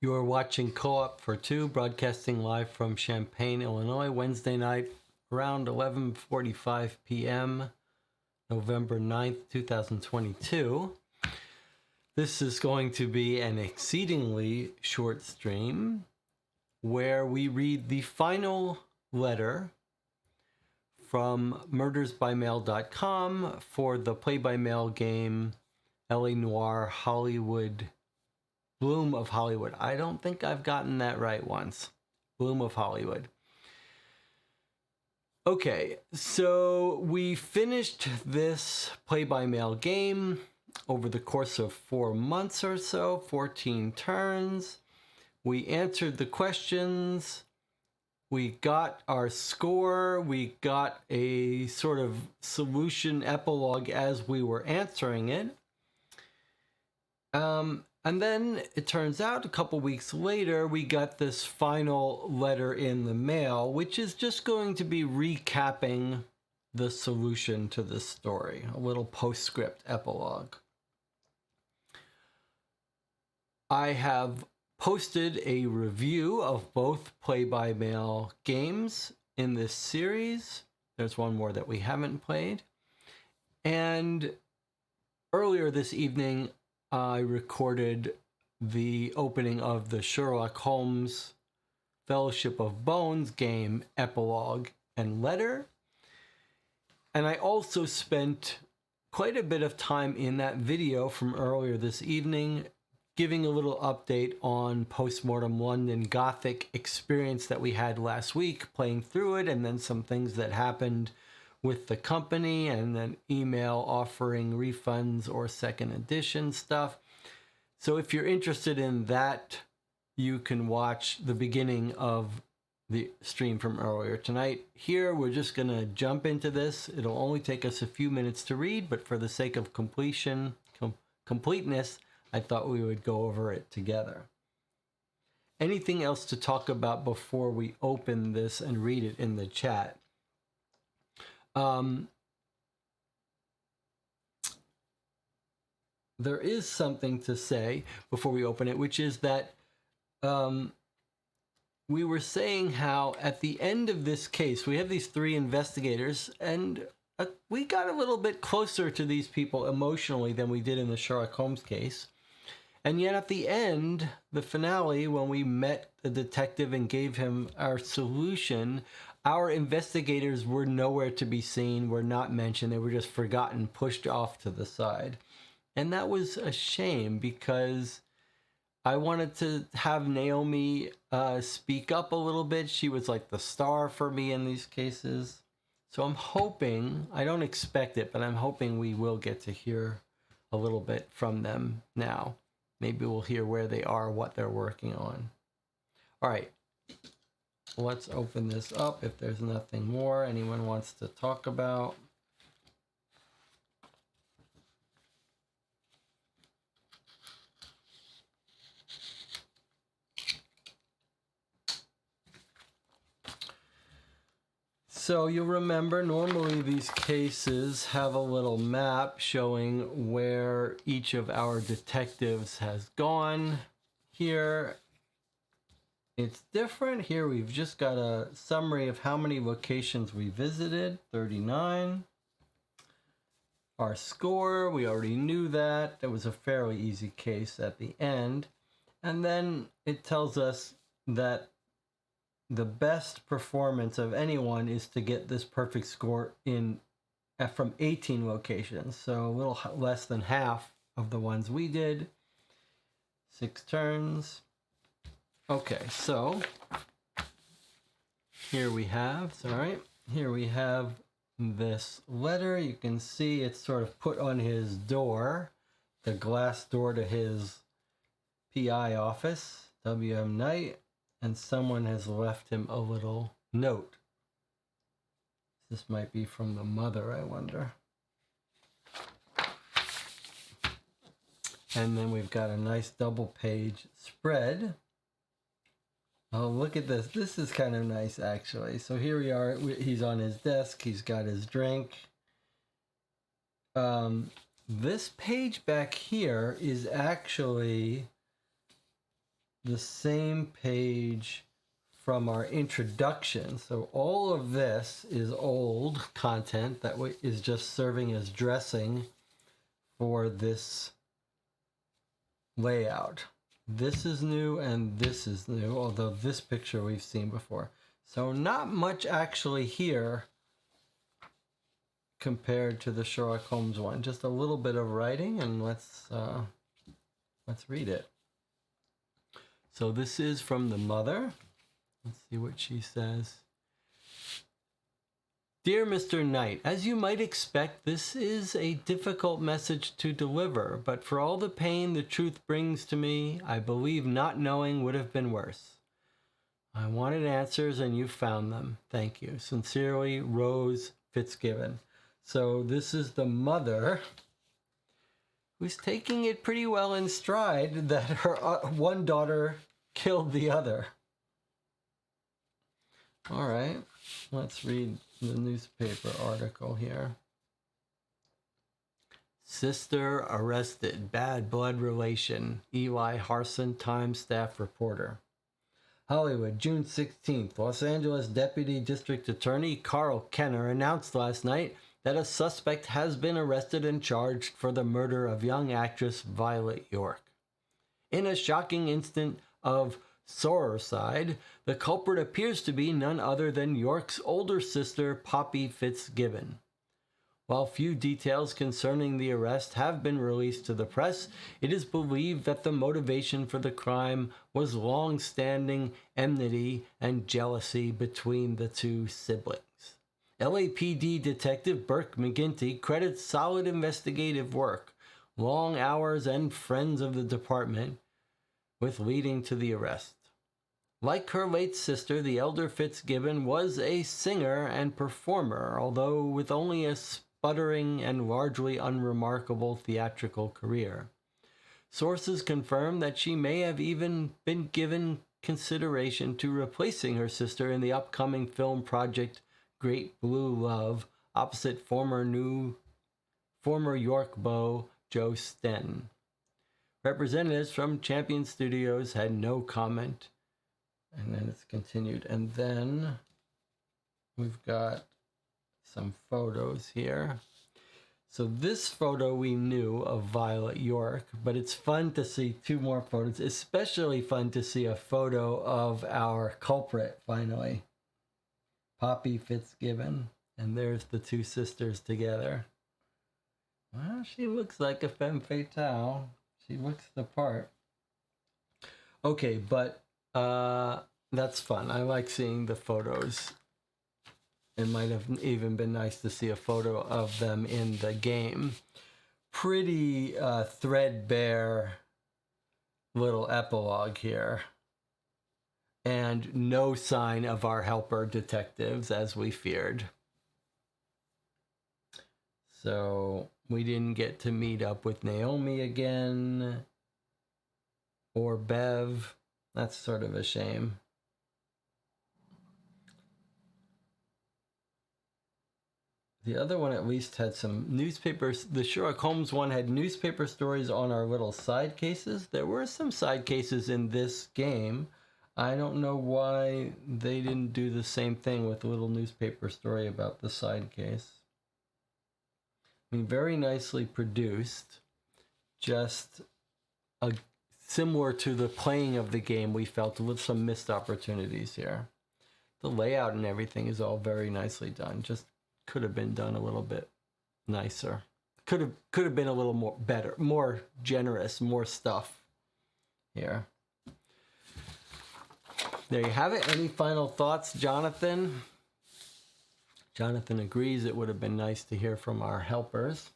You are watching Co-op for Two, broadcasting live from Champaign, Illinois, Wednesday night around 11:45 p.m., November 9th, 2022. This is going to be an exceedingly short stream where we read the final letter from murdersbymail.com for the play-by-mail game LA.Noire Hollywood Bloom of Hollywood. I don't think I've gotten that right once. Bloom of Hollywood. Okay, so we finished this play-by-mail game over the course of 4 months or so, 14 turns. We answered the questions. We got our score. We got a sort of solution epilogue as we were answering it. And then it turns out a couple weeks later, we got this final letter in the mail, which is just going to be recapping the solution to this story, a little postscript epilogue. I have posted a review of both play-by-mail games in this series. There's one more that we haven't played. And earlier this evening, I recorded the opening of the Sherlock Holmes Fellowship of Bones game epilogue and letter. And I also spent quite a bit of time in that video from earlier this evening giving a little update on Postmortem London Gothic experience that we had last week, playing through it, and then some things that happened with the company, and then email offering refunds or second edition stuff. So if you're interested in that, you can watch the beginning of the stream from earlier tonight. Here, we're just gonna jump into this. It'll only take us a few minutes to read, but for the sake of completeness, I thought we would go over it together. Anything else to talk about before we open this and read it in the chat? There is something to say before we open it, which is that we were saying how at the end of this case, we have these 3 investigators, and we got a little bit closer to these people emotionally than we did in the Sherlock Holmes case. And yet at the end, the finale, when we met the detective and gave him our solution, our investigators were nowhere to be seen, were not mentioned. They were just forgotten, pushed off to the side. And that was a shame, because I wanted to have Naomi speak up a little bit. She was like the star for me in these cases. So I'm hoping, I don't expect it, but I'm hoping we will get to hear a little bit from them now. Maybe we'll hear where they are, what they're working on. All right, let's open this up if there's nothing more anyone wants to talk about. So you'll remember normally these cases have a little map showing where each of our detectives has gone. Here it's different. Here we've just got a summary of how many locations we visited, 39. Our score, we already knew that. It was a fairly easy case at the end. And then it tells us that the best performance of anyone is to get this perfect score in from 18 locations. So a little less than half of the ones we did. 6 turns. Okay, so here we have this letter. You can see it's sort of put on his door, the glass door to his PI office, W.M. Knight, and someone has left him a little note. This might be from the mother, I wonder. And then we've got a nice double page spread. Oh, look at this. This is kind of nice, actually. So here we are. He's on his desk. He's got his drink. This page back here is actually the same page from our introduction. So all of this is old content that is just serving as dressing for this layout. This is new and this is new, although this picture we've seen before. So not much actually here compared to the Sherlock Holmes one. Just a little bit of writing, and let's read it. So this is from the mother. Let's see what she says. Dear Mr. Knight, as you might expect, this is a difficult message to deliver, but for all the pain the truth brings to me, I believe not knowing would have been worse. I wanted answers and you found them. Thank you. Sincerely, Rose Fitzgibbon. So this is the mother who's taking it pretty well in stride that her one daughter killed the other. All right, let's read the newspaper article here. Sister arrested, bad blood relation. Eli Harson, Times staff reporter. Hollywood, June 16th. Los Angeles Deputy District Attorney Carl Kenner announced last night that a suspect has been arrested and charged for the murder of young actress Violet York. In a shocking instant of sororicide, the culprit appears to be none other than York's older sister, Poppy Fitzgibbon. While few details concerning the arrest have been released to the press, it is believed that the motivation for the crime was long-standing enmity and jealousy between the two siblings. LAPD Detective Burke McGinty credits solid investigative work, long hours, and friends of the department with leading to the arrest. Like her late sister, the elder Fitzgibbon was a singer and performer, although with only a sputtering and largely unremarkable theatrical career. Sources confirm that she may have even been given consideration to replacing her sister in the upcoming film project Great Blue Love, opposite former York beau Joe Sten. Representatives from Champion Studios had no comment. And then it's continued. And then we've got some photos here. So this photo we knew of Violet York, but it's fun to see 2 more photos, especially fun to see a photo of our culprit finally. Poppy Fitzgibbon. And there's the 2 sisters together. Well, she looks like a femme fatale. She looks the part. Okay, but that's fun. I like seeing the photos. It might have even been nice to see a photo of them in the game. Pretty threadbare little epilogue here. And no sign of our helper detectives, as we feared. So we didn't get to meet up with Naomi again. Or Bev. That's sort of a shame. The other one at least had some newspapers. The Sherlock Holmes one had newspaper stories on our little side cases. There were some side cases in this game. I don't know why they didn't do the same thing with a little newspaper story about the side case. I mean, very nicely produced. Just similar to the playing of the game, we felt with some missed opportunities here. The layout and everything is all very nicely done. Just could have been done a little bit nicer. Could have been a little more better, more generous, more stuff here. There you have it. Any final thoughts, Jonathan? Jonathan agrees it would have been nice to hear from our helpers.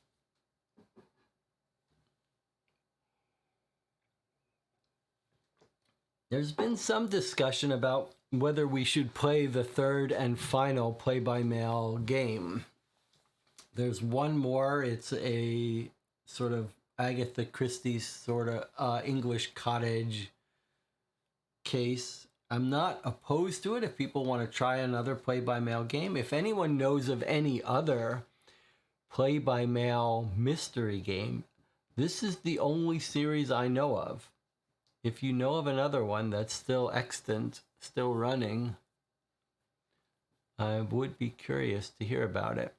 There's been some discussion about whether we should play the third and final play-by-mail game. There's one more. It's a sort of Agatha Christie sort of English cottage case. I'm not opposed to it if people want to try another play-by-mail game. If anyone knows of any other play-by-mail mystery game, this is the only series I know of. If you know of another one that's still extant, still running, I would be curious to hear about it.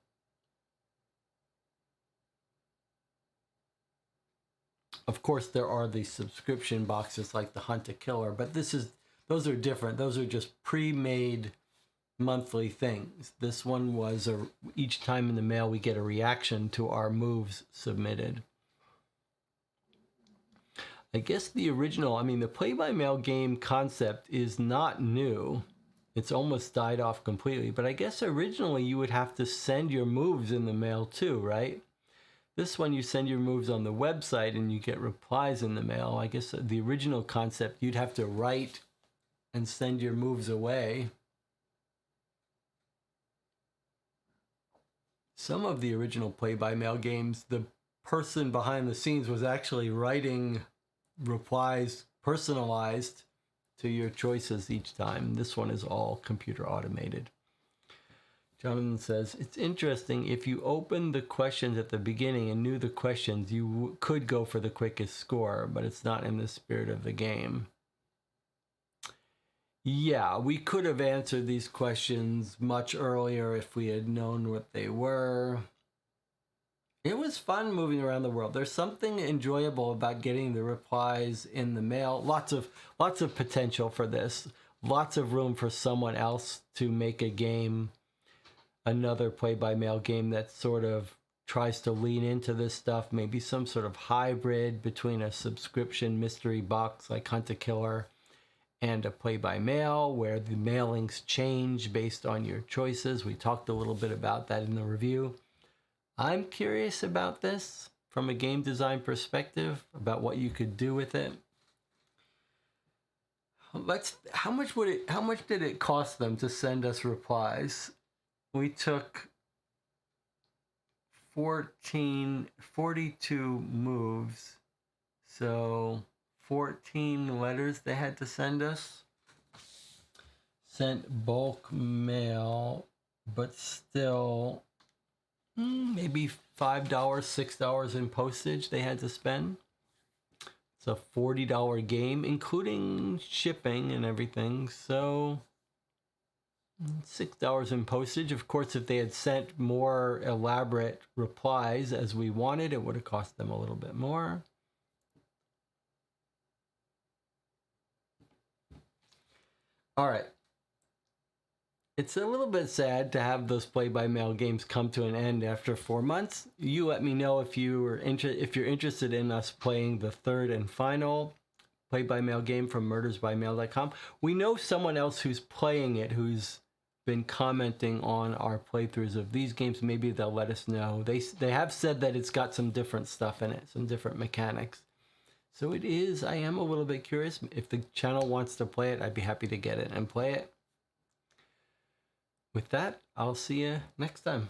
Of course, there are the subscription boxes like the Hunt a Killer, but those are different. Those are just pre-made monthly things. This one was each time in the mail we get a reaction to our moves submitted. I guess the original, the play-by-mail game concept is not new. It's almost died off completely, but I guess originally you would have to send your moves in the mail too, right? This one you send your moves on the website and you get replies in the mail. I guess the original concept, you'd have to write and send your moves away. Some of the original play-by-mail games, the person behind the scenes was actually writing replies personalized to your choices each time. This one is all computer automated. Jonathan says, it's interesting. If you open the questions at the beginning and knew the questions, you could go for the quickest score, but it's not in the spirit of the game. Yeah, we could have answered these questions much earlier if we had known what they were. It was fun moving around the world. There's something enjoyable about getting the replies in the mail. Lots of potential for this. Lots of room for someone else to make a game, another play-by-mail game that sort of tries to lean into this stuff. Maybe some sort of hybrid between a subscription mystery box like Hunt a Killer and a play-by-mail where the mailings change based on your choices. We talked a little bit about that in the review. I'm curious about this from a game design perspective, about what you could do with it. How much did it cost them to send us replies? We took 42 moves, so 14 letters they had to send us. Sent bulk mail, but still maybe $5, $6 in postage they had to spend. It's a $40 game, including shipping and everything. So $6 in postage. Of course, if they had sent more elaborate replies as we wanted, it would have cost them a little bit more. All right. It's a little bit sad to have those play-by-mail games come to an end after 4 months. You let me know if you're interested in us playing the third and final play-by-mail game from murdersbymail.com. We know someone else who's playing it, who's been commenting on our playthroughs of these games. Maybe they'll let us know. They have said that it's got some different stuff in it, some different mechanics. So I am a little bit curious. If the channel wants to play it, I'd be happy to get it and play it. With that, I'll see you next time.